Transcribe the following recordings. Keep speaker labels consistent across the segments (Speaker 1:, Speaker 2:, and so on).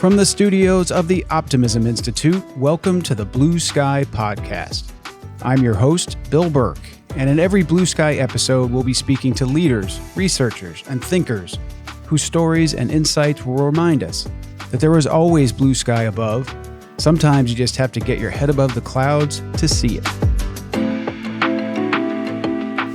Speaker 1: From the studios of the Optimism Institute, welcome to the Blue Sky Podcast. I'm your host, Bill Burke, and in every Blue Sky episode, we'll be speaking to leaders, researchers, and thinkers whose stories and insights will remind us that there is always blue sky above. Sometimes you just have to get your head above the clouds to see it.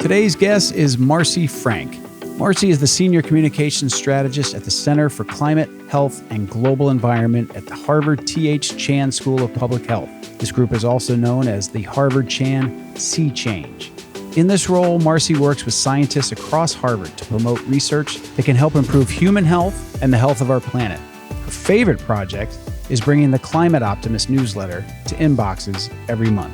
Speaker 1: Today's guest is Marcy Franck. Marcy is the Senior Communications Strategist at the Center for Climate, Health, and Global Environment at the Harvard T.H. Chan School of Public Health. This group is also known as the Harvard Chan Sea Change. In this role, Marcy works with scientists across Harvard to promote research that can help improve human health and the health of our planet. Her favorite project is bringing the Climate Optimist newsletter to inboxes every month.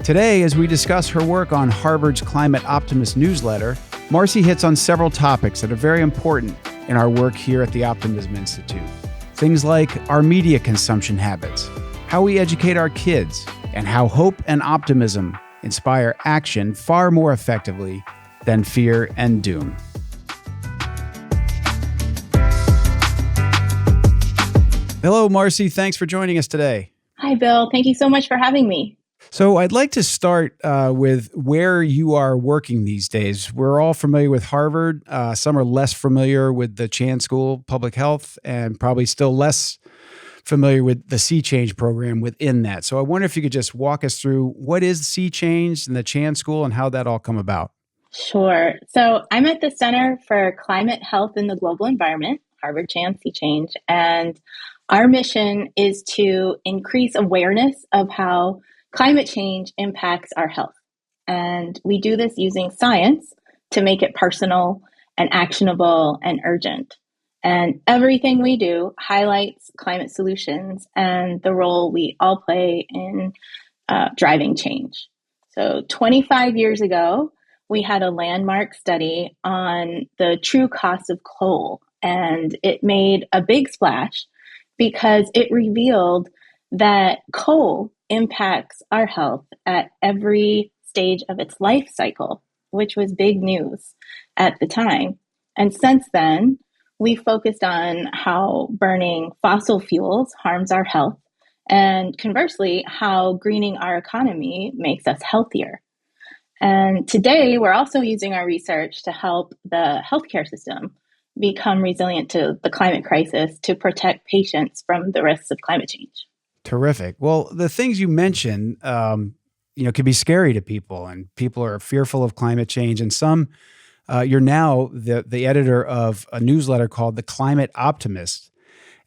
Speaker 1: Today, as we discuss her work on Harvard's Climate Optimist newsletter, Marcy hits on several topics that are very important in our work here at the Optimism Institute. Things like our media consumption habits, how we educate our kids, and how hope and optimism inspire action far more effectively than fear and doom. Hello, Marcy. Thanks for joining us today.
Speaker 2: Hi, Bill. Thank you so much for having me.
Speaker 1: So I'd like to start with where you are working these days. We're all familiar with Harvard. Some are less familiar with the Chan School of Public Health and probably still less familiar with the Sea Change program within that. So I wonder if you could just walk us through what is Sea Change and the Chan School and how that all come about.
Speaker 2: Sure. So I'm at the Center for Climate, Health, and the Global Environment, Harvard Chan Sea Change, and our mission is to increase awareness of how climate change impacts our health. And we do this using science to make it personal and actionable and urgent. And everything we do highlights climate solutions and the role we all play in driving change. So 25 years ago, we had a landmark study on the true cost of coal, and it made a big splash because it revealed that coal impacts our health at every stage of its life cycle, which was big news at the time. And since then, we focused on how burning fossil fuels harms our health, and conversely, how greening our economy makes us healthier. And today, we're also using our research to help the healthcare system become resilient to the climate crisis to protect patients from the risks of climate change.
Speaker 1: Terrific. Well, the things you mentioned, can be scary to people, and people are fearful of climate change. And some, you're now the editor of a newsletter called The Climate Optimist.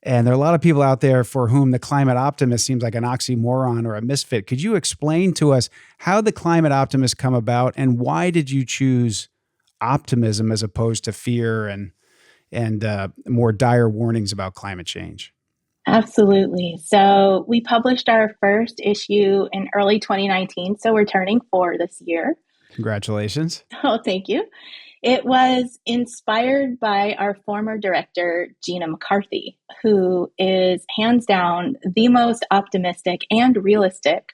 Speaker 1: And there are a lot of people out there for whom the climate optimist seems like an oxymoron or a misfit. Could you explain to us how the climate optimist come about, and why did you choose optimism as opposed to fear and more dire warnings about climate change?
Speaker 2: Absolutely. So we published our first issue in early 2019, so we're turning 4 this year.
Speaker 1: Congratulations.
Speaker 2: Oh, thank you. It was inspired by our former director, Gina McCarthy, who is hands down the most optimistic and realistic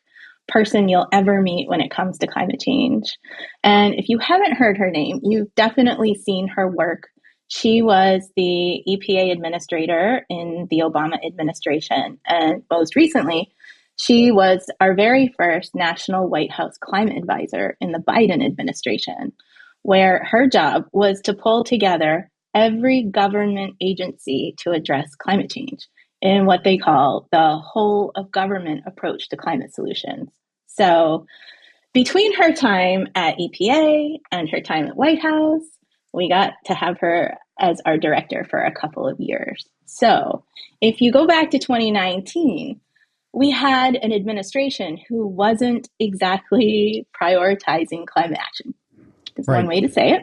Speaker 2: person you'll ever meet when it comes to climate change. And if you haven't heard her name, you've definitely seen her work. She was the EPA administrator in the Obama administration. And most recently, she was our very first national White House climate advisor in the Biden administration, where her job was to pull together every government agency to address climate change in what they call the whole of government approach to climate solutions. So between her time at EPA and her time at White House, we got to have her as our director for a couple of years. So if you go back to 2019, we had an administration who wasn't exactly prioritizing climate action. Is
Speaker 1: Right.
Speaker 2: one way to say it.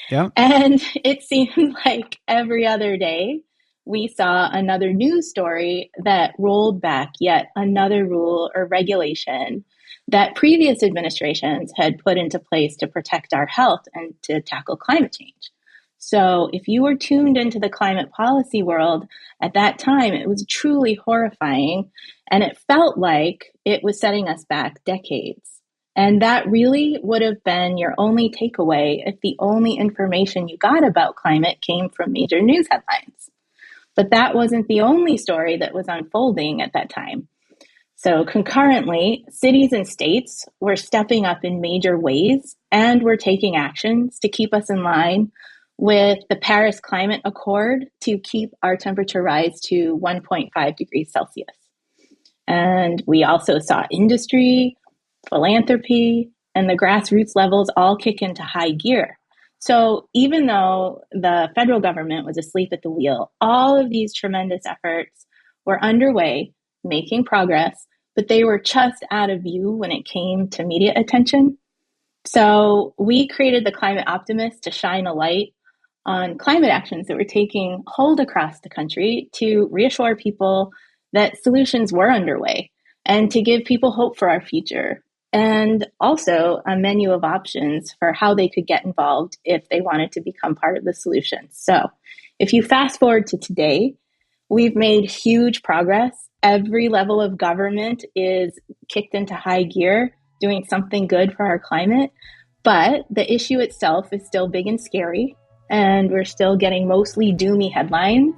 Speaker 1: Yeah.
Speaker 2: And it seemed like every other day we saw another news story that rolled back yet another rule or regulation that previous administrations had put into place to protect our health and to tackle climate change. So if you were tuned into the climate policy world at that time, it was truly horrifying, and it felt like it was setting us back decades. And that really would have been your only takeaway if the only information you got about climate came from major news headlines. But that wasn't the only story that was unfolding at that time. So concurrently, cities and states were stepping up in major ways and were taking actions to keep us in line with the Paris Climate Accord to keep our temperature rise to 1.5 degrees Celsius. And we also saw industry, philanthropy, and the grassroots levels all kick into high gear. So even though the federal government was asleep at the wheel, all of these tremendous efforts were underway, making progress, but they were just out of view when it came to media attention. So we created the Climate Optimist to shine a light on climate actions that were taking hold across the country to reassure people that solutions were underway and to give people hope for our future, and also a menu of options for how they could get involved if they wanted to become part of the solution. So if you fast forward to today, we've made huge progress. Every level of government is kicked into high gear, doing something good for our climate. But the issue itself is still big and scary, and we're still getting mostly doomy headlines.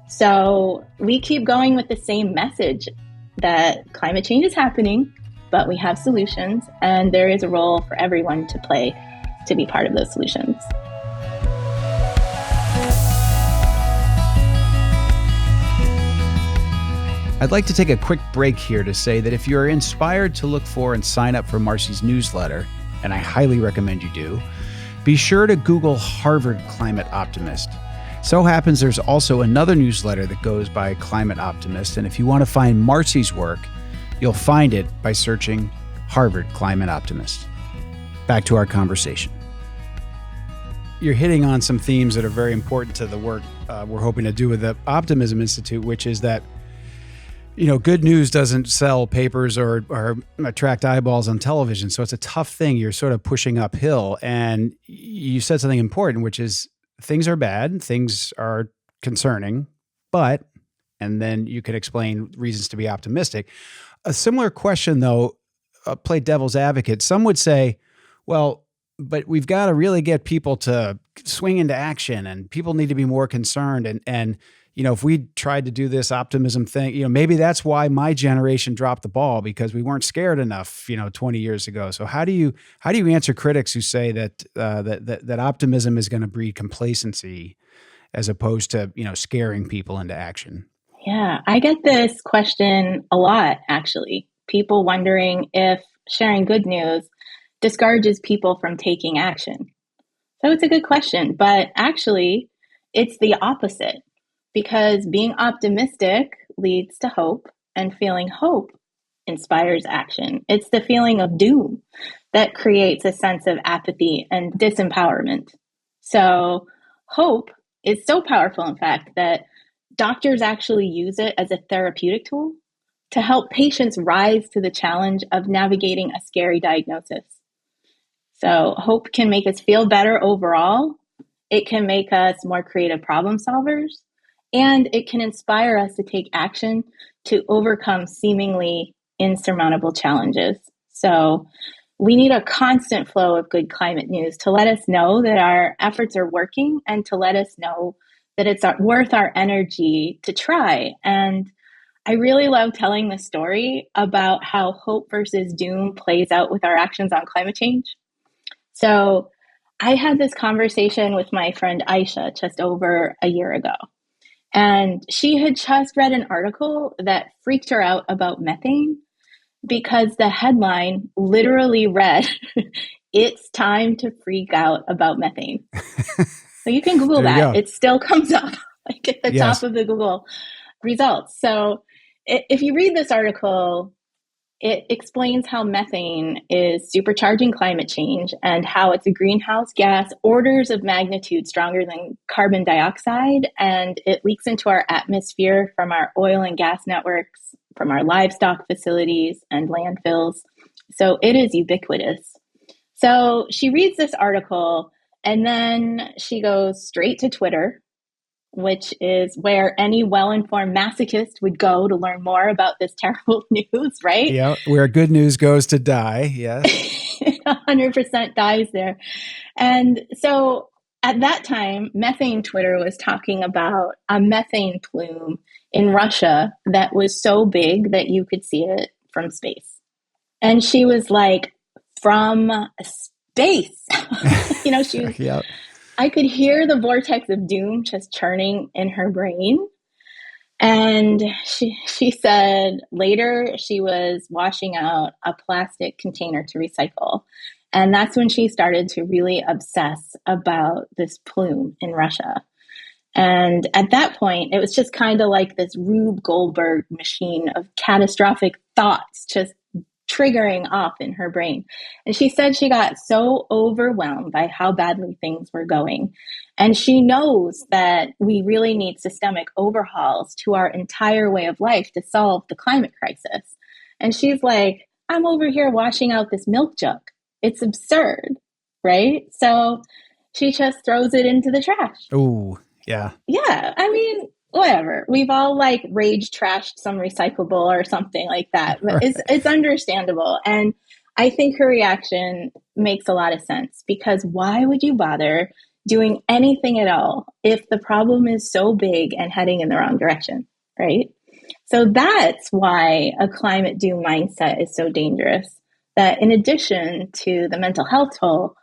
Speaker 2: So we keep going with the same message that climate change is happening, but we have solutions, and there is a role for everyone to play to be part of those solutions.
Speaker 1: I'd like to take a quick break here to say that if you're inspired to look for and sign up for Marcy's newsletter, and I highly recommend you do, be sure to Google Harvard Climate Optimist. So happens there's also another newsletter that goes by Climate Optimist, and if you want to find Marcy's work, you'll find it by searching Harvard Climate Optimist. Back to our conversation. You're hitting on some themes that are very important to the work we're hoping to do with the Optimism Institute, which is that good news doesn't sell papers or attract eyeballs on television. So it's a tough thing. You're sort of pushing uphill. And you said something important, which is things are bad, things are concerning, and then you could explain reasons to be optimistic. A similar question, though, play devil's advocate. Some would say, well, but we've got to really get people to swing into action, and people need to be more concerned. And if we tried to do this optimism thing, maybe that's why my generation dropped the ball, because we weren't scared enough, 20 years ago. So how do you answer critics who say that optimism is going to breed complacency as opposed to, scaring people into action?
Speaker 2: Yeah, I get this question a lot, actually. People wondering if sharing good news discourages people from taking action. So it's a good question, but actually it's the opposite. Because being optimistic leads to hope, and feeling hope inspires action. It's the feeling of doom that creates a sense of apathy and disempowerment. So hope is so powerful, in fact, that doctors actually use it as a therapeutic tool to help patients rise to the challenge of navigating a scary diagnosis. So hope can make us feel better overall. It can make us more creative problem solvers. And it can inspire us to take action to overcome seemingly insurmountable challenges. So we need a constant flow of good climate news to let us know that our efforts are working, and to let us know that it's worth our energy to try. And I really love telling the story about how hope versus doom plays out with our actions on climate change. So I had this conversation with my friend Aisha just over a year ago. And she had just read an article that freaked her out about methane, because the headline literally read, "It's time to freak out about methane." So you can Google that. It still comes up like at the top of the Google results. So if you read this article, it explains how methane is supercharging climate change, and how it's a greenhouse gas orders of magnitude stronger than carbon dioxide, and it leaks into our atmosphere from our oil and gas networks, from our livestock facilities and landfills. So it is ubiquitous. So she reads this article, and then she goes straight to Twitter, which is where any well-informed masochist would go to learn more about this terrible news, right?
Speaker 1: Yeah, where good news goes to die, yes.
Speaker 2: 100% dies there. And so at that time, methane Twitter was talking about a methane plume in Russia that was so big that you could see it from space. And she was like, from space. She was,
Speaker 1: Yep.
Speaker 2: I could hear the vortex of doom just churning in her brain. And she said later she was washing out a plastic container to recycle. And that's when she started to really obsess about this plume in Russia. And at that point, it was just kind of like this Rube Goldberg machine of catastrophic thoughts just triggering off in her brain. And she said she got so overwhelmed by how badly things were going. And she knows that we really need systemic overhauls to our entire way of life to solve the climate crisis. And she's like, I'm over here washing out this milk jug. It's absurd, right? So she just throws it into the trash.
Speaker 1: Oh, yeah.
Speaker 2: Yeah. I mean, whatever. We've all like rage trashed some recyclable or something like that. But
Speaker 1: Right.
Speaker 2: it's understandable. And I think her reaction makes a lot of sense, because why would you bother doing anything at all if the problem is so big and heading in the wrong direction, right? So that's why a climate doom mindset is so dangerous. That in addition to the mental health toll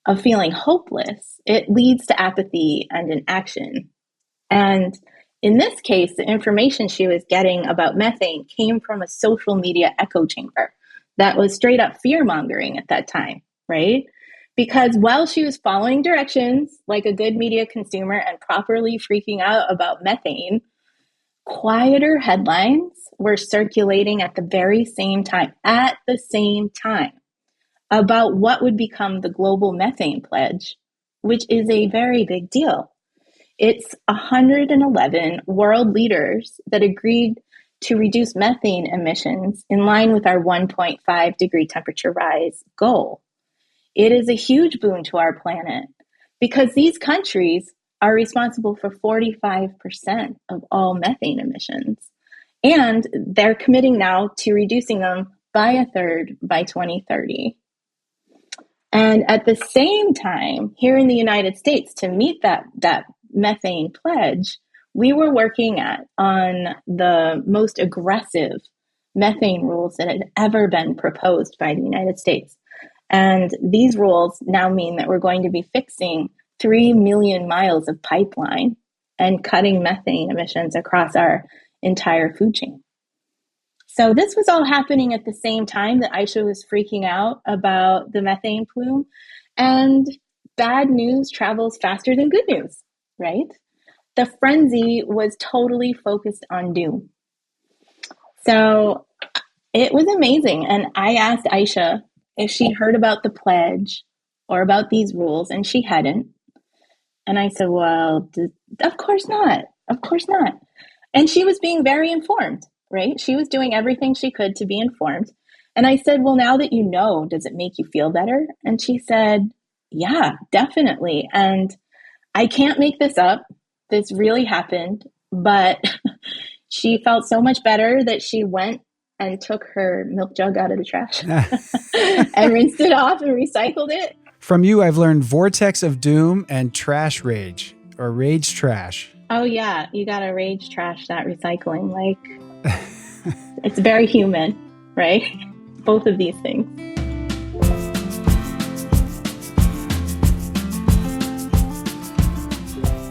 Speaker 2: of feeling hopeless, it leads to apathy and inaction. And in this case, the information she was getting about methane came from a social media echo chamber that was straight up fear mongering at that time, right? Because while she was following directions like a good media consumer and properly freaking out about methane, quieter headlines were circulating at the very same time, about what would become the global methane pledge, which is a very big deal. It's 111 world leaders that agreed to reduce methane emissions in line with our 1.5 degree temperature rise goal. It is a huge boon to our planet because these countries are responsible for 45% of all methane emissions. And they're committing now to reducing them by a third by 2030. And at the same time, here in the United States, to meet that methane pledge, we were working on the most aggressive methane rules that had ever been proposed by the United States. And these rules now mean that we're going to be fixing 3 million miles of pipeline and cutting methane emissions across our entire food chain. So this was all happening at the same time that Aisha was freaking out about the methane plume. And bad news travels faster than good news, right? The frenzy was totally focused on doom. So it was amazing. And I asked Aisha if she'd heard about the pledge or about these rules, and she hadn't. And I said, well, of course not. Of course not. And she was being very informed, right? She was doing everything she could to be informed. And I said, well, now that you know, does it make you feel better? And she said, yeah, definitely. And I can't make this up. This really happened. But she felt so much better that she went and took her milk jug out of the trash and rinsed it off and recycled it.
Speaker 1: From you, I've learned vortex of doom and trash rage, or rage trash.
Speaker 2: Oh, yeah. You got to rage trash that recycling. Like, it's very human, right? Both of these things.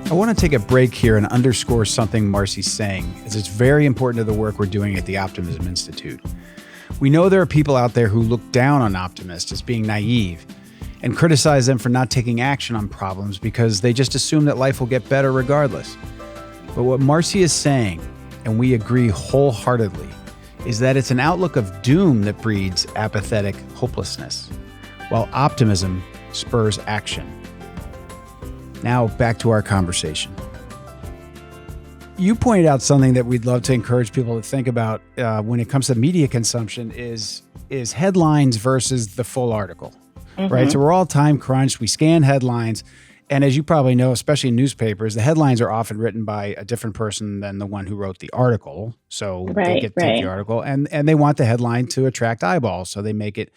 Speaker 1: I want to take a break here and underscore something Marcy's saying, as it's very important to the work we're doing at the Optimism Institute. We know there are people out there who look down on optimists as being naive and criticize them for not taking action on problems because they just assume that life will get better regardless. But what Marcy is saying, and we agree wholeheartedly, is that it's an outlook of doom that breeds apathetic hopelessness, while optimism spurs action. Now back to our conversation. You pointed out something that we'd love to encourage people to think about when it comes to media consumption is headlines versus the full article, right? So we're all time crunched. We scan headlines. And as you probably know, especially in newspapers, the headlines are often written by a different person than the one who wrote the article. So they get to take the article and they want the headline to attract eyeballs. So they make it.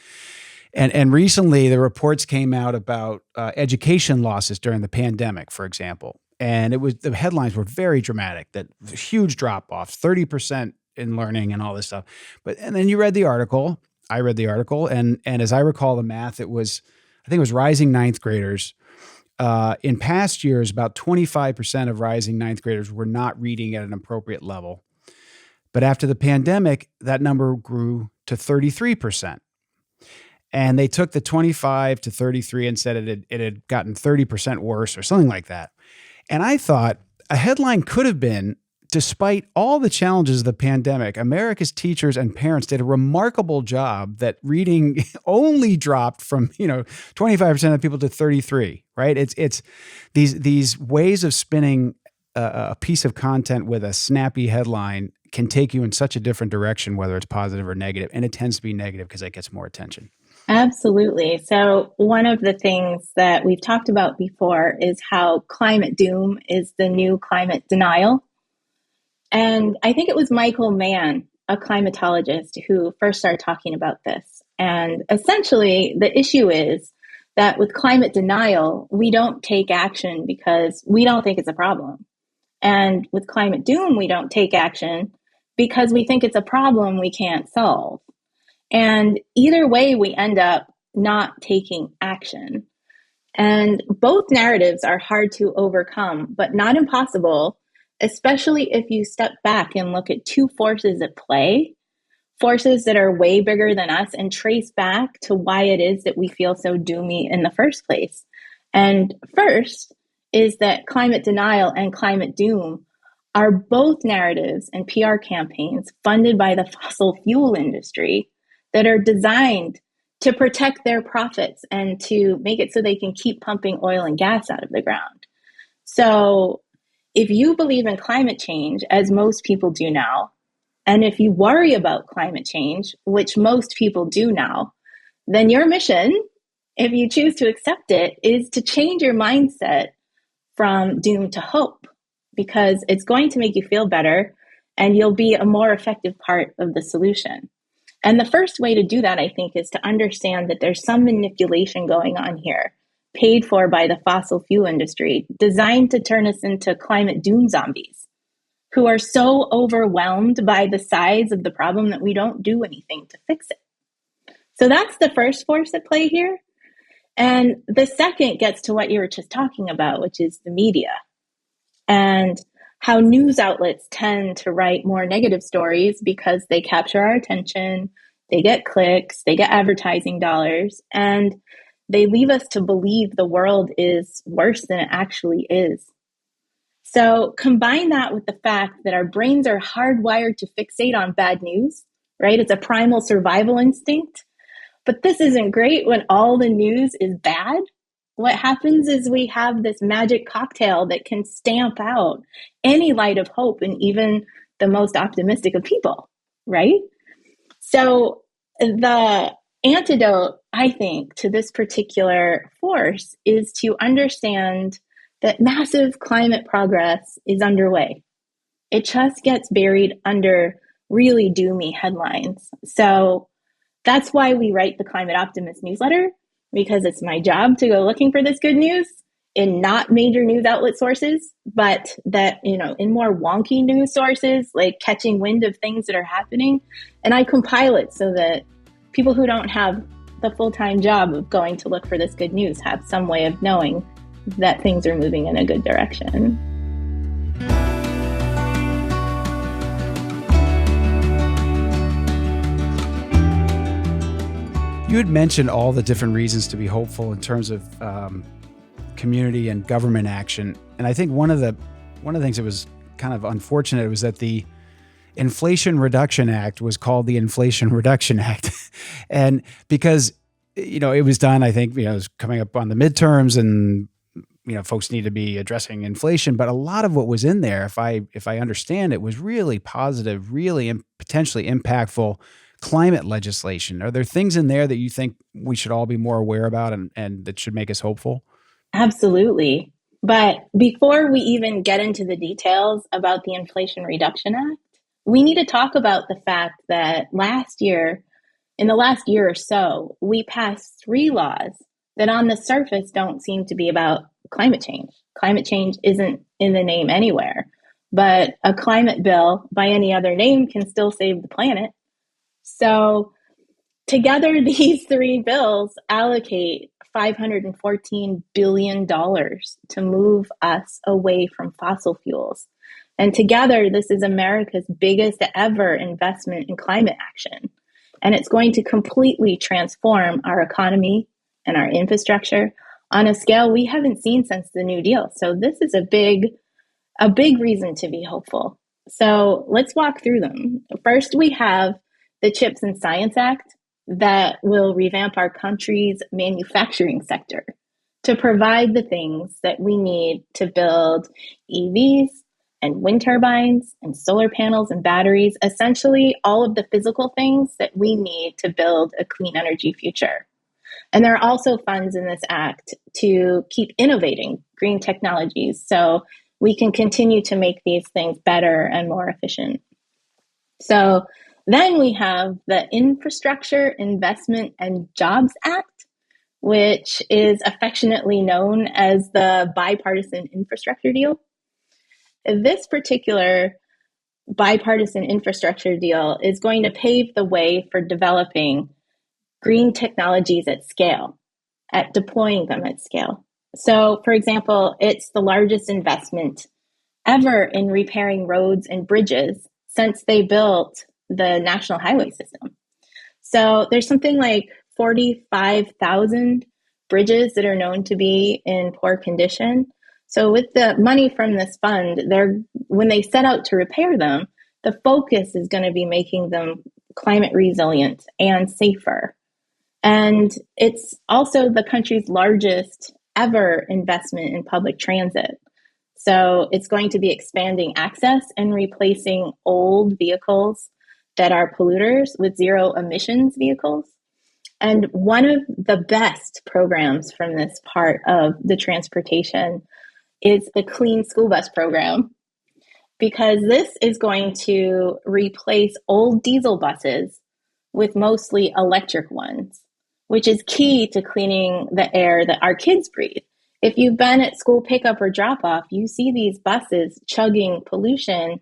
Speaker 1: And recently, the reports came out about education losses during the pandemic, for example. And the headlines were very dramatic, that huge drop off, 30% in learning and all this stuff. And then you read the article. I read the article. And as I recall the math, I think it was rising ninth graders. In past years, about 25% of rising ninth graders were not reading at an appropriate level. But after the pandemic, that number grew to 33%. And they took the 25 to 33 and said it had gotten 30% worse or something like that. And I thought a headline could have been, despite all the challenges of the pandemic, America's teachers and parents did a remarkable job that reading only dropped from, 25% of people to 33, right? It's these ways of spinning a piece of content with a snappy headline can take you in such a different direction, whether it's positive or negative. And it tends to be negative because it gets more attention.
Speaker 2: Absolutely. So one of the things that we've talked about before is how climate doom is the new climate denial. And I think it was Michael Mann, a climatologist, who first started talking about this. And essentially, the issue is that with climate denial, we don't take action because we don't think it's a problem. And with climate doom, we don't take action because we think it's a problem we can't solve. And either way, we end up not taking action. And both narratives are hard to overcome, but not impossible, especially if you step back and look at two forces at play, forces that are way bigger than us, and trace back to why it is that we feel so doomy in the first place. And first is that climate denial and climate doom are both narratives and PR campaigns funded by the fossil fuel industry that are designed to protect their profits and to make it so they can keep pumping oil and gas out of the ground. So if you believe in climate change, as most people do now, and if you worry about climate change, which most people do now, then your mission, if you choose to accept it, is to change your mindset from doom to hope, because it's going to make you feel better and you'll be a more effective part of the solution. And the first way to do that, I think, is to understand that there's some manipulation going on here, paid for by the fossil fuel industry, designed to turn us into climate doom zombies who are so overwhelmed by the size of the problem that we don't do anything to fix it. So that's the first force at play here. And the second gets to what you were just talking about, which is the media and how news outlets tend to write more negative stories because they capture our attention, they get clicks, they get advertising dollars, and they leave us to believe the world is worse than it actually is. So combine that with the fact that our brains are hardwired to fixate on bad news, right? It's a primal survival instinct. But this isn't great when all the news is bad. What happens is we have this magic cocktail that can stamp out any light of hope in even the most optimistic of people, right? So the antidote, I think, to this particular force is to understand that massive climate progress is underway. It just gets buried under really doomy headlines. So that's why we write the Climate Optimist newsletter, because it's my job to go looking for this good news in not major news outlet sources, but that, in more wonky news sources, like catching wind of things that are happening. And I compile it so that people who don't have the full-time job of going to look for this good news have some way of knowing that things are moving in a good direction.
Speaker 1: You had mentioned all the different reasons to be hopeful in terms of community and government action, and I think one of the things that was kind of unfortunate was that the Inflation Reduction Act was called the Inflation Reduction Act, and because it was done, I think it was coming up on the midterms, and folks need to be addressing inflation, but a lot of what was in there, if I understand it, was really positive, really potentially impactful climate legislation. Are there things in there that you think we should all be more aware about and that should make us hopeful?
Speaker 2: Absolutely. But before we even get into the details about the Inflation Reduction Act, we need to talk about the fact that last year, in the last year or so, we passed 3 laws that on the surface don't seem to be about climate change. Climate change isn't in the name anywhere, but a climate bill by any other name can still save the planet. So together, these 3 bills allocate $514 billion to move us away from fossil fuels. And together, this is America's biggest ever investment in climate action. And it's going to completely transform our economy and our infrastructure on a scale we haven't seen since the New Deal. So this is a big reason to be hopeful. So let's walk through them. First, we have the CHIPS and Science Act that will revamp our country's manufacturing sector to provide the things that we need to build EVs and wind turbines and solar panels and batteries, essentially all of the physical things that we need to build a clean energy future. And there are also funds in this act to keep innovating green technologies so we can continue to make these things better and more efficient. So then we have the Infrastructure Investment and Jobs Act, which is affectionately known as the Bipartisan Infrastructure Deal. This particular bipartisan infrastructure deal is going to pave the way for developing green technologies at scale, at deploying them at scale. So, for example, it's the largest investment ever in repairing roads and bridges since they built the national highway system. So there's something like 45,000 bridges that are known to be in poor condition. So with the money from this fund, when they set out to repair them, the focus is going to be making them climate resilient and safer. And it's also the country's largest ever investment in public transit. So it's going to be expanding access and replacing old vehicles that are polluters with zero emissions vehicles. And one of the best programs from this part of the transportation is the Clean School Bus program, because this is going to replace old diesel buses with mostly electric ones, which is key to cleaning the air that our kids breathe. If you've been at school pickup or drop off, you see these buses chugging pollution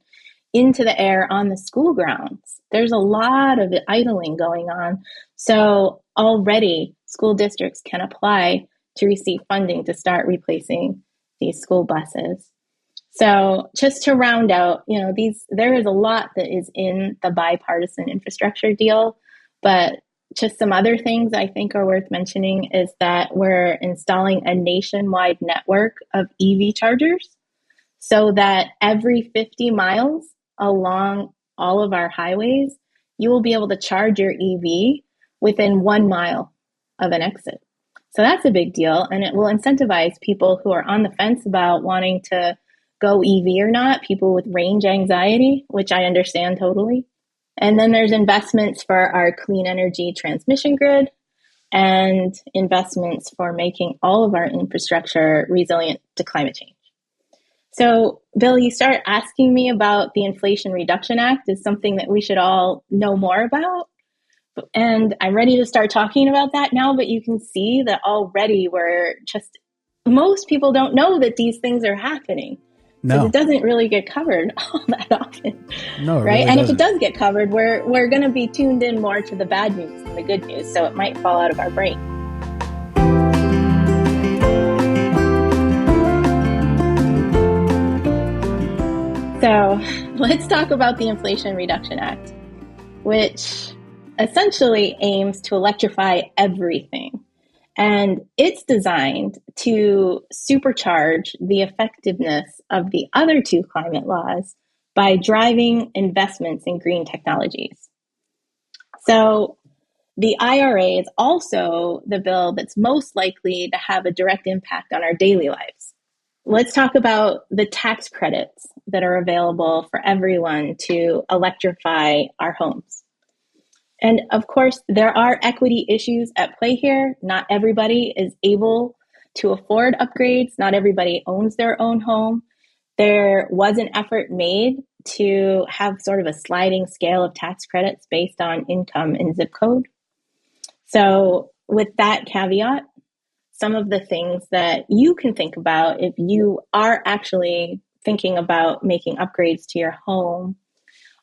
Speaker 2: into the air on the school grounds. There's a lot of idling going on. So already school districts can apply to receive funding to start replacing these school buses. So just to round out, there is a lot that is in the bipartisan infrastructure deal, but just some other things I think are worth mentioning is that we're installing a nationwide network of EV chargers so that every 50 miles along all of our highways, you will be able to charge your EV within 1 mile of an exit. So that's a big deal, and it will incentivize people who are on the fence about wanting to go EV or not, people with range anxiety, which I understand totally. And then there's investments for our clean energy transmission grid and investments for making all of our infrastructure resilient to climate change. So, Bill, you start asking me about the Inflation Reduction Act is something that we should all know more about. And I'm ready to start talking about that now, but you can see that already most people don't know that these things are happening.
Speaker 1: No.
Speaker 2: It doesn't really get covered all that often.
Speaker 1: No,
Speaker 2: right?
Speaker 1: Really
Speaker 2: and
Speaker 1: doesn't.
Speaker 2: If it does get covered, we're going to be tuned in more to the bad news than the good news. So it might fall out of our brain. So let's talk about the Inflation Reduction Act, which essentially aims to electrify everything. And it's designed to supercharge the effectiveness of the other 2 climate laws by driving investments in green technologies. So the IRA is also the bill that's most likely to have a direct impact on our daily lives. Let's talk about the tax credits that are available for everyone to electrify our homes. And of course, there are equity issues at play here. Not everybody is able to afford upgrades. Not everybody owns their own home. There was an effort made to have sort of a sliding scale of tax credits based on income and zip code. So, with that caveat, some of the things that you can think about if you are actually thinking about making upgrades to your home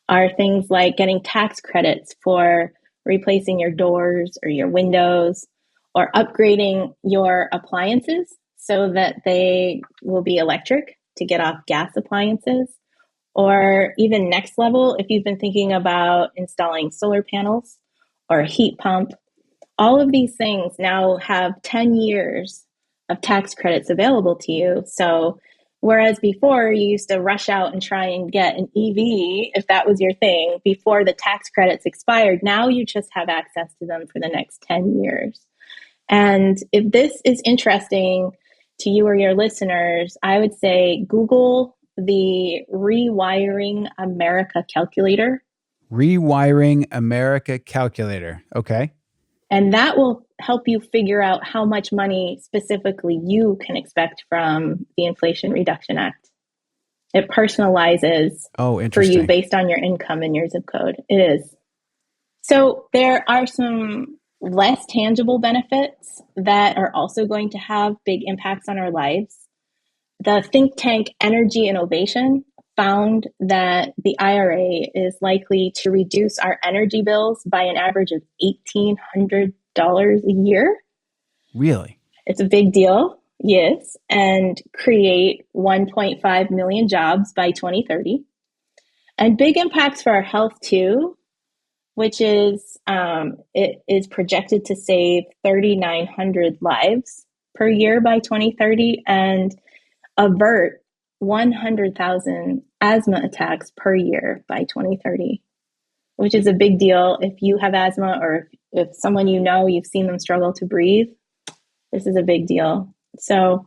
Speaker 2: are things like getting tax credits for replacing your doors or your windows, or upgrading your appliances so that they will be electric to get off gas appliances. Or even next level, if you've been thinking about installing solar panels or a heat pump, all of these things now have 10 years of tax credits available to you. So, whereas before you used to rush out and try and get an EV, if that was your thing, before the tax credits expired, now you just have access to them for the next 10 years. And if this is interesting to you or your listeners, I would say Google the Rewiring America calculator.
Speaker 1: Rewiring America calculator. Okay.
Speaker 2: And that will help you figure out how much money specifically you can expect from the Inflation Reduction Act. It personalizes for you based on your income and your zip code. It is. So there are some less tangible benefits that are also going to have big impacts on our lives. The think tank Energy Innovation found that the IRA is likely to reduce our energy bills by an average of $1,800 a year.
Speaker 1: Really?
Speaker 2: It's a big deal, yes, and create 1.5 million jobs by 2030. And big impacts for our health too, which is it is projected to save 3,900 lives per year by 2030 and avert 100,000 asthma attacks per year by 2030, which is a big deal. If you have asthma, or if someone you know, you've seen them struggle to breathe, this is a big deal. So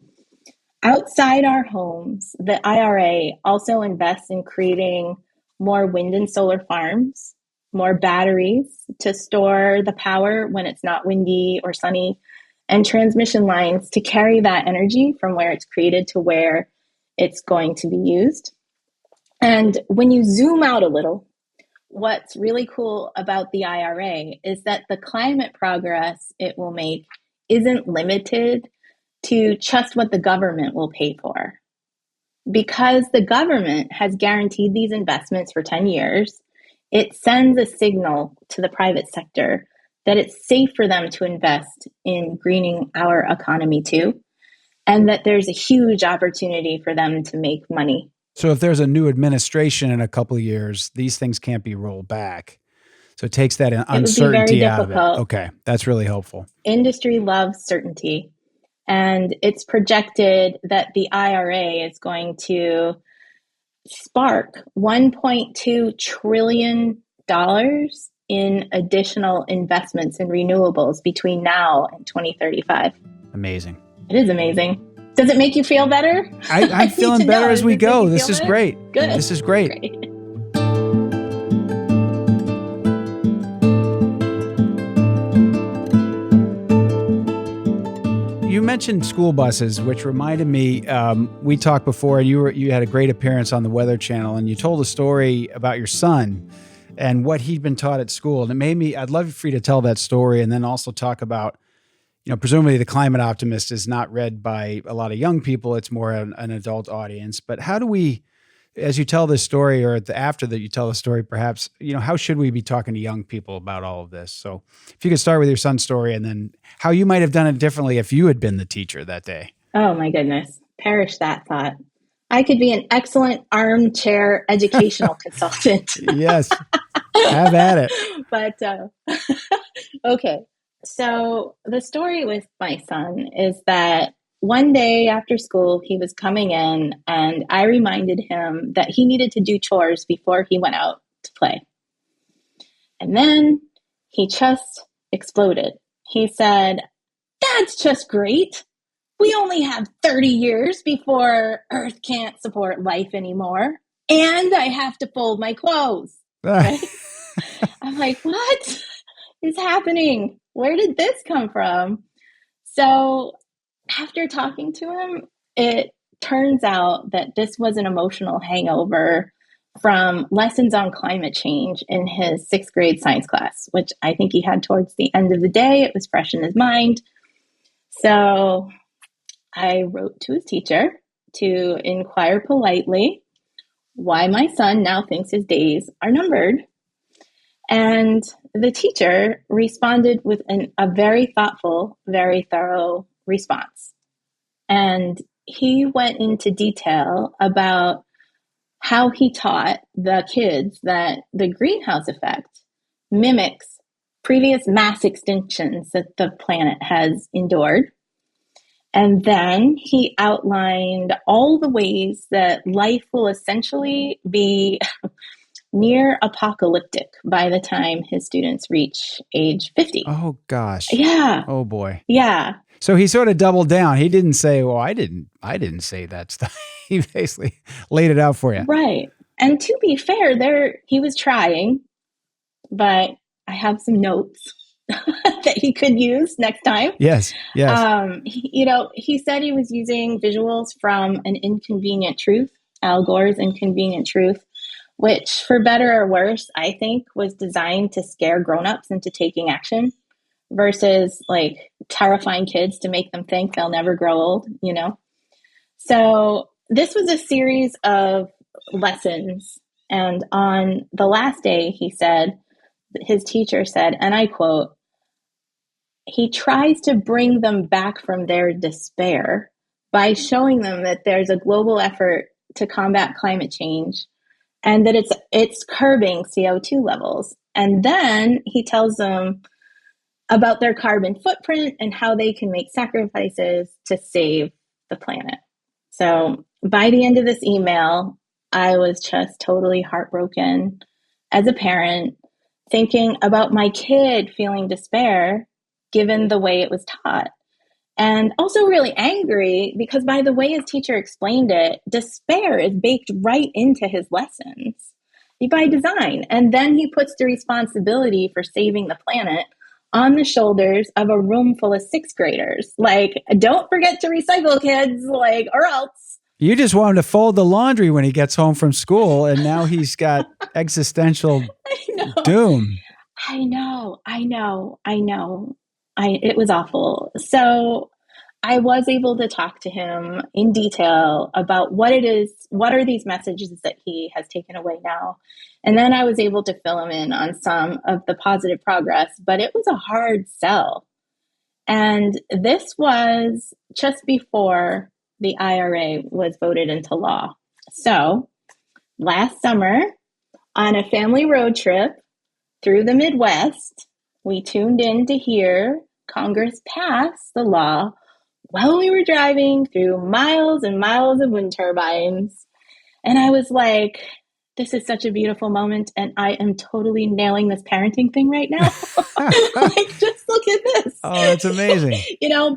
Speaker 2: outside our homes, the IRA also invests in creating more wind and solar farms, more batteries to store the power when it's not windy or sunny, and transmission lines to carry that energy from where it's created to where it's going to be used. And when you zoom out a little, what's really cool about the IRA is that the climate progress it will make isn't limited to just what the government will pay for. Because the government has guaranteed these investments for 10 years, it sends a signal to the private sector that it's safe for them to invest in greening our economy too, and that there's a huge opportunity for them to make money.
Speaker 1: So if there's a new administration in a couple of years, these things can't be rolled back. So it takes that uncertainty out of it. Okay, that's really helpful.
Speaker 2: Industry loves certainty. And it's projected that the IRA is going to spark $1.2 trillion in additional investments in renewables between now and 2035.
Speaker 1: Amazing.
Speaker 2: It is amazing. Does it make you feel better?
Speaker 1: I'm feeling better as we go. This is great.
Speaker 2: Good.
Speaker 1: This is great. You mentioned school buses, which reminded me, we talked before, and you had a great appearance on the Weather Channel, and you told a story about your son and what he'd been taught at school. And it made me, I'd love for you to tell that story and then also talk about, presumably the Climate Optimist is not read by a lot of young people. It's more an adult audience. But how do we, as you tell this story, or after that you tell the story, perhaps, how should we be talking to young people about all of this? So if you could start with your son's story and then how you might have done it differently if you had been the teacher that day.
Speaker 2: Oh my goodness. Perish that thought. I could be an excellent armchair educational consultant.
Speaker 1: Yes. Have at it.
Speaker 2: But, okay. So the story with my son is that one day after school, he was coming in and I reminded him that he needed to do chores before he went out to play. And then he just exploded. He said, "That's just great. We only have 30 years before Earth can't support life anymore. And I have to fold my clothes." Right? I'm like, what is happening? Where did this come from? So after talking to him, it turns out that this was an emotional hangover from lessons on climate change in his 6th grade science class, which I think he had towards the end of the day. It was fresh in his mind. So I wrote to his teacher to inquire politely why my son now thinks his days are numbered. And the teacher responded with a very thoughtful, very thorough response. And he went into detail about how he taught the kids that the greenhouse effect mimics previous mass extinctions that the planet has endured. And then he outlined all the ways that life will essentially be near apocalyptic by the time his students reach age 50.
Speaker 1: Oh, gosh.
Speaker 2: Yeah.
Speaker 1: Oh, boy.
Speaker 2: Yeah.
Speaker 1: So he sort of doubled down. He didn't say, well, I didn't say that stuff. He basically laid it out for you.
Speaker 2: Right. And to be fair, he was trying, but I have some notes that he could use next time.
Speaker 1: Yes.
Speaker 2: He said he was using visuals from An Inconvenient Truth, Al Gore's Inconvenient Truth, which, for better or worse, I think was designed to scare grown-ups into taking action versus like terrifying kids to make them think they'll never grow old, So this was a series of lessons. And on the last day, his teacher said, and I quote, "He tries to bring them back from their despair by showing them that there's a global effort to combat climate change and that it's curbing CO2 levels." And then he tells them about their carbon footprint and how they can make sacrifices to save the planet. So by the end of this email, I was just totally heartbroken as a parent, thinking about my kid feeling despair given the way it was taught. And also really angry because by the way his teacher explained it, despair is baked right into his lessons by design. And then he puts the responsibility for saving the planet on the shoulders of a room full of 6th graders. Like, don't forget to recycle, kids, or else.
Speaker 1: You just want him to fold the laundry when he gets home from school, and now he's got existential doom.
Speaker 2: I know. It was awful. So I was able to talk to him in detail about what are these messages that he has taken away now. And then I was able to fill him in on some of the positive progress, but it was a hard sell. And this was just before the IRA was voted into law. So last summer, on a family road trip through the Midwest, we tuned in to hear Congress pass the law while we were driving through miles and miles of wind turbines. And I was like, this is such a beautiful moment, and I am totally nailing this parenting thing right now. Just look at this.
Speaker 1: Oh, that's amazing.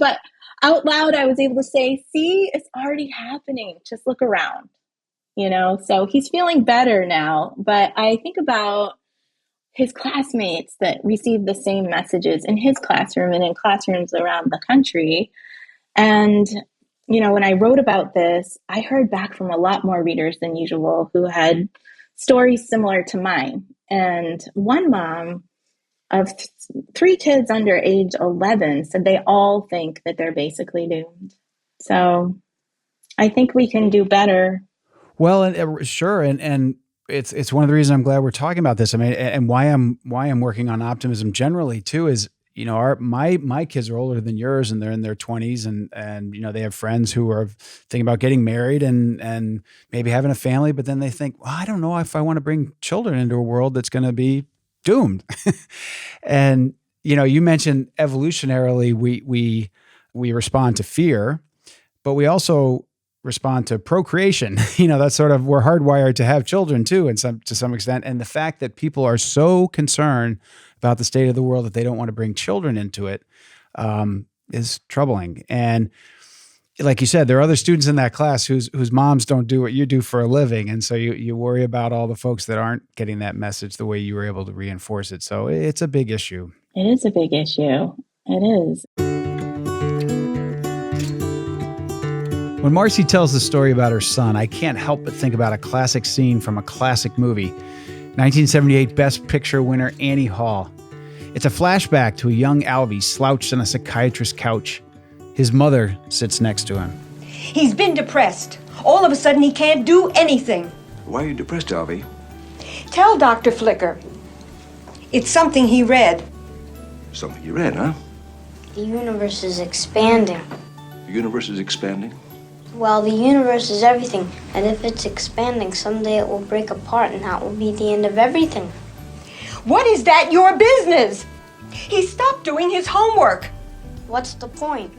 Speaker 2: But out loud, I was able to say, see, it's already happening. Just look around, So he's feeling better now. But I think about his classmates that received the same messages in his classroom and in classrooms around the country. And, when I wrote about this, I heard back from a lot more readers than usual who had stories similar to mine. And one mom of 3 kids under age 11 said they all think that they're basically doomed. So I think we can do better.
Speaker 1: Well, and sure. And it's one of the reasons I'm glad we're talking about this. I mean, and why I'm working on optimism generally too is, my kids are older than yours and they're in their 20s and they have friends who are thinking about getting married and maybe having a family, but then they think, well, I don't know if I want to bring children into a world that's going to be doomed. And, you mentioned evolutionarily, we respond to fear, but we also respond to procreation. That's sort of, we're hardwired to have children too, to some extent. And the fact that people are so concerned about the state of the world that they don't want to bring children into it is troubling. And like you said, there are other students in that class whose moms don't do what you do for a living. And so you worry about all the folks that aren't getting that message the way you were able to reinforce it. So it's a big issue.
Speaker 2: It is a big issue. It is.
Speaker 1: When Marcy tells the story about her son, I can't help but think about a classic scene from a classic movie, 1978 Best Picture winner Annie Hall. It's a flashback to a young Alvy slouched on a psychiatrist's couch. His mother sits next to him.
Speaker 3: He's been depressed. All of a sudden, he can't do anything.
Speaker 4: Why are you depressed, Alvy?
Speaker 3: Tell Dr. Flicker. It's something he read.
Speaker 4: Something you read, huh?
Speaker 5: The universe is expanding.
Speaker 4: The universe is expanding?
Speaker 5: Well, the universe is everything, and if it's expanding, someday it will break apart, and that will be the end of everything.
Speaker 3: What is that your business? He stopped doing his homework.
Speaker 5: What's the point?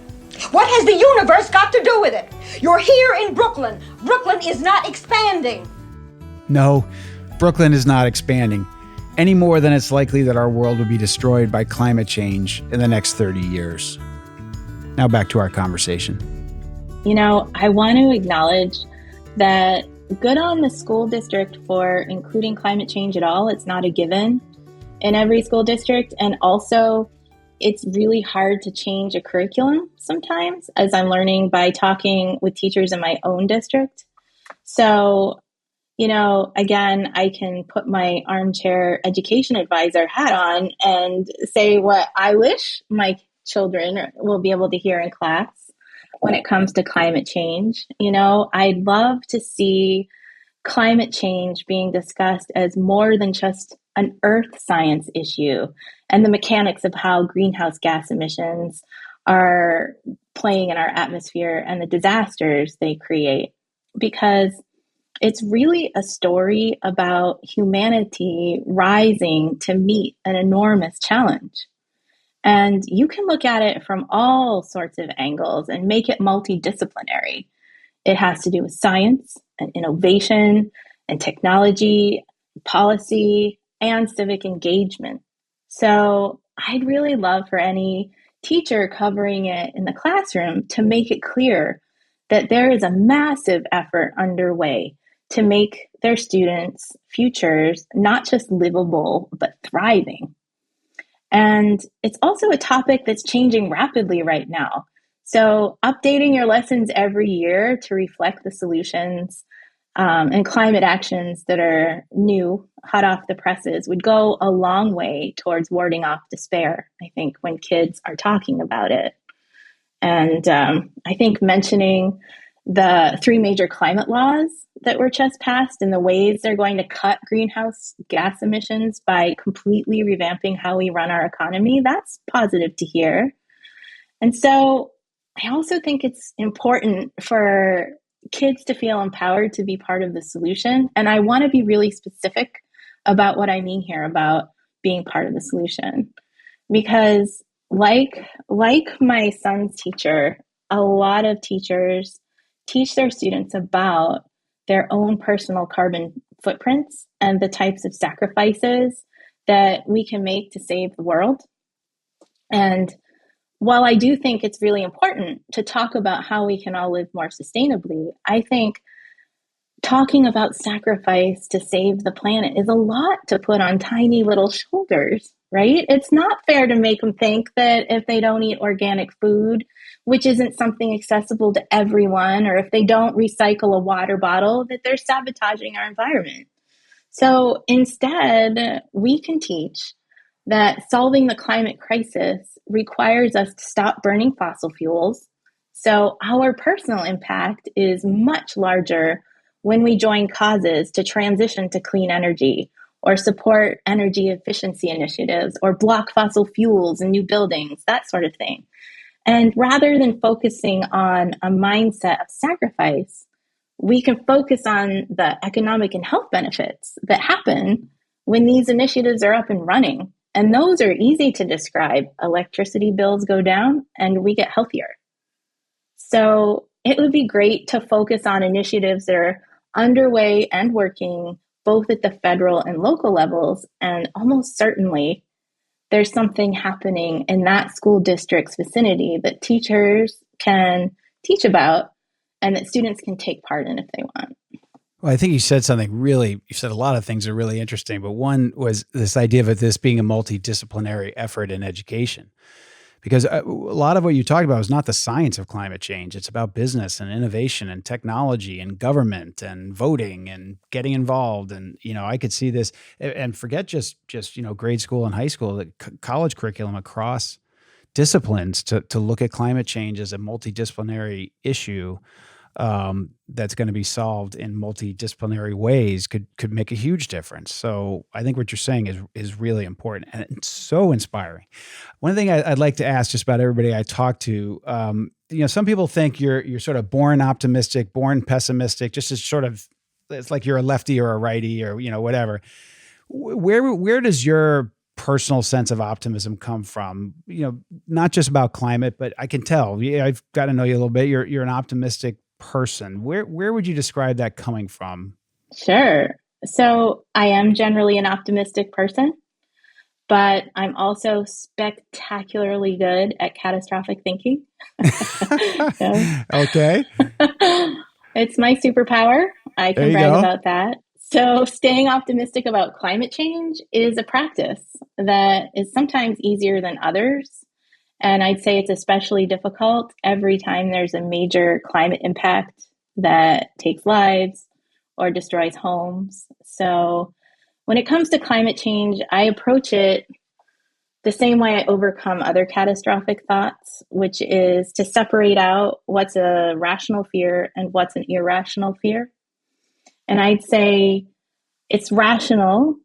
Speaker 3: What has the universe got to do with it? You're here in Brooklyn. Brooklyn is not expanding.
Speaker 1: No, Brooklyn is not expanding, any more than it's likely that our world will be destroyed by climate change in the next 30 years. Now back to our conversation.
Speaker 2: You know, I want to acknowledge that good on the school district for including climate change at all. It's not a given in every school district. And also, it's really hard to change a curriculum sometimes, as I'm learning by talking with teachers in my own district. So, you know, again, I can put my armchair education advisor hat on and say what I wish my children will be able to hear in class when it comes to climate change. You know, I'd love to see climate change being discussed as more than just an earth science issue and the mechanics of how greenhouse gas emissions are playing in our atmosphere and the disasters they create. Because it's really a story about humanity rising to meet an enormous challenge. And you can look at it from all sorts of angles and make it multidisciplinary. It has to do with science and innovation and technology, policy, and civic engagement. So I'd really love for any teacher covering it in the classroom to make it clear that there is a massive effort underway to make their students' futures not just livable, but thriving. And it's also a topic that's changing rapidly right now. So updating your lessons every year to reflect the solutions and climate actions that are new, hot off the presses, would go a long way towards warding off despair, I think, when kids are talking about it. And I think mentioning the 3 major climate laws that were just passed and the ways they're going to cut greenhouse gas emissions by completely revamping how we run our economy, that's positive to hear. And so I also think it's important for kids to feel empowered to be part of the solution. And I want to be really specific about what I mean here about being part of the solution. Because like my son's teacher, a lot of teachers teach their students about their own personal carbon footprints and the types of sacrifices that we can make to save the world. And while I do think it's really important to talk about how we can all live more sustainably, I think talking about sacrifice to save the planet is a lot to put on tiny little shoulders, right? It's not fair to make them think that if they don't eat organic food, which isn't something accessible to everyone, or if they don't recycle a water bottle, that they're sabotaging our environment. So instead, we can teach that solving the climate crisis requires us to stop burning fossil fuels. So our personal impact is much larger when we join causes to transition to clean energy, or support energy efficiency initiatives, or block fossil fuels in new buildings, that sort of thing. And rather than focusing on a mindset of sacrifice, we can focus on the economic and health benefits that happen when these initiatives are up and running. And those are easy to describe. Electricity bills go down and we get healthier. So it would be great to focus on initiatives that are underway and working both at the federal and local levels. And almost certainly there's something happening in that school district's vicinity that teachers can teach about and that students can take part in if they want.
Speaker 1: Well, I think you said you said a lot of things are really interesting, but one was this idea of this being a multidisciplinary effort in education. Because a lot of what you talked about is not the science of climate change. It's about business and innovation and technology and government and voting and getting involved. And, I could see this, and forget just grade school and high school, the college curriculum across disciplines to look at climate change as a multidisciplinary issue that's going to be solved in multidisciplinary ways could make a huge difference. So I think what you're saying is really important, and it's so inspiring. One thing I'd like to ask just about everybody I talk to, some people think you're sort of born optimistic, born pessimistic, just as sort of, it's like you're a lefty or a righty or, whatever. Where does your personal sense of optimism come from? Not just about climate, but I can tell, I've got to know you a little bit. You're an optimistic person. Where would you describe that coming from?
Speaker 2: Sure. So I am generally an optimistic person, but I'm also spectacularly good at catastrophic thinking.
Speaker 1: Okay.
Speaker 2: It's my superpower. I can brag about that. So staying optimistic about climate change is a practice that is sometimes easier than others. And I'd say it's especially difficult every time there's a major climate impact that takes lives or destroys homes. So when it comes to climate change, I approach it the same way I overcome other catastrophic thoughts, which is to separate out what's a rational fear and what's an irrational fear. And I'd say it's rational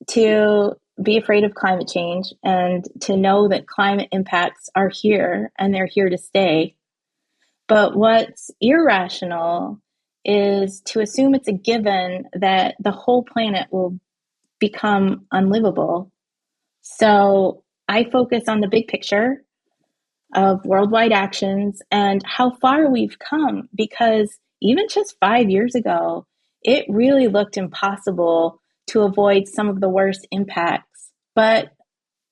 Speaker 2: to be afraid of climate change and to know that climate impacts are here and they're here to stay. But what's irrational is to assume it's a given that the whole planet will become unlivable. So I focus on the big picture of worldwide actions and how far we've come, because even just 5 years ago, it really looked impossible to avoid some of the worst impacts. But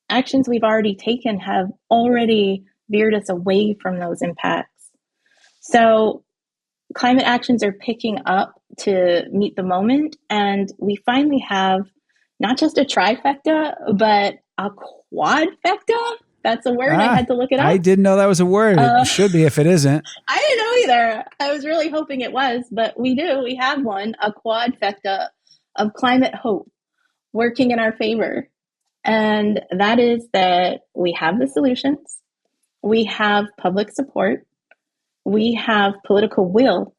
Speaker 2: actions we've already taken have already veered us away from those impacts. So climate actions are picking up to meet the moment. And we finally have not just a trifecta, but a quadfecta. That's a word. I had to look it up.
Speaker 1: I didn't know that was a word. It should be if it isn't.
Speaker 2: I didn't know either. I was really hoping it was, but we do. We have one, a quadfecta of climate hope working in our favor. And that is that we have the solutions, we have public support, we have political will.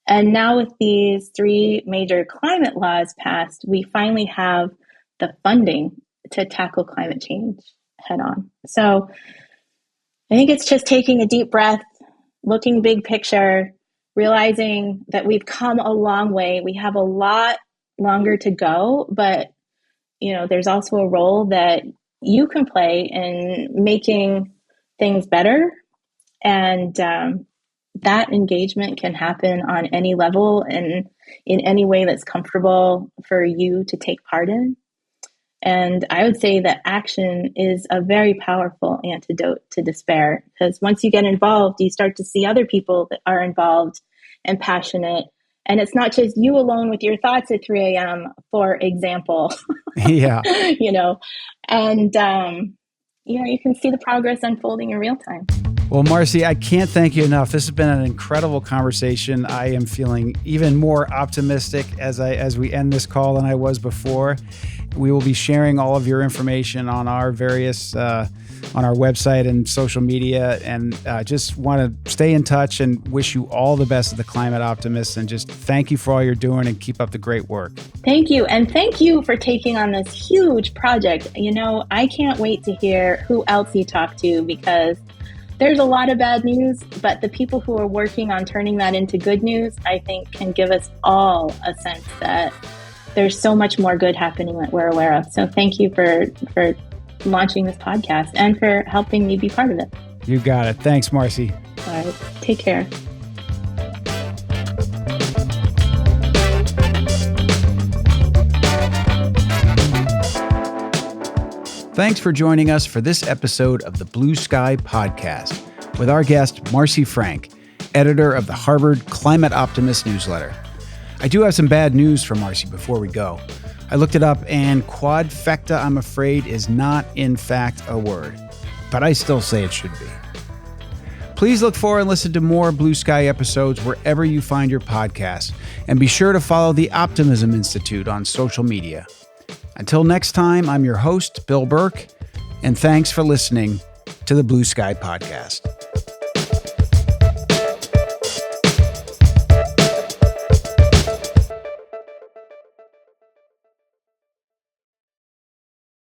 Speaker 2: And now with these 3 major climate laws passed, we finally have the funding to tackle climate change head on. So I think it's just taking a deep breath, looking big picture, realizing that we've come a long way. We have a lot longer to go, but there's also a role that you can play in making things better. And that engagement can happen on any level and in any way that's comfortable for you to take part in. And I would say that action is a very powerful antidote to despair, because once you get involved, you start to see other people that are involved and passionate. And it's not just you alone with your thoughts at 3 a.m., for example.
Speaker 1: Yeah.
Speaker 2: And you can see the progress unfolding in real time.
Speaker 1: Well, Marcy, I can't thank you enough. This has been an incredible conversation. I am feeling even more optimistic as we end this call than I was before. We will be sharing all of your information on our various on our website and social media, and just want to stay in touch and wish you all the best of the Climate Optimists, and just thank you for all you're doing and keep up the great work.
Speaker 2: Thank you. And thank you for taking on this huge project. I can't wait to hear who else you talk to, because there's a lot of bad news, but the people who are working on turning that into good news, I think, can give us all a sense that there's so much more good happening that we're aware of. So thank you for launching this podcast and for helping me be part of it.
Speaker 1: You got it. Thanks, Marcy.
Speaker 2: All right. Take care.
Speaker 1: Thanks for joining us for this episode of the Blue Sky Podcast with our guest, Marcy Franck, editor of the Harvard Climate Optimist newsletter. I do have some bad news for Marcy before we go. I looked it up, and quadfecta, I'm afraid, is not in fact a word. but I still say it should be. Please look for and listen to more Blue Sky episodes wherever you find your podcasts, and be sure to follow the Optimism Institute on social media. Until next time, I'm your host, Bill Burke, and thanks for listening to the Blue Sky Podcast.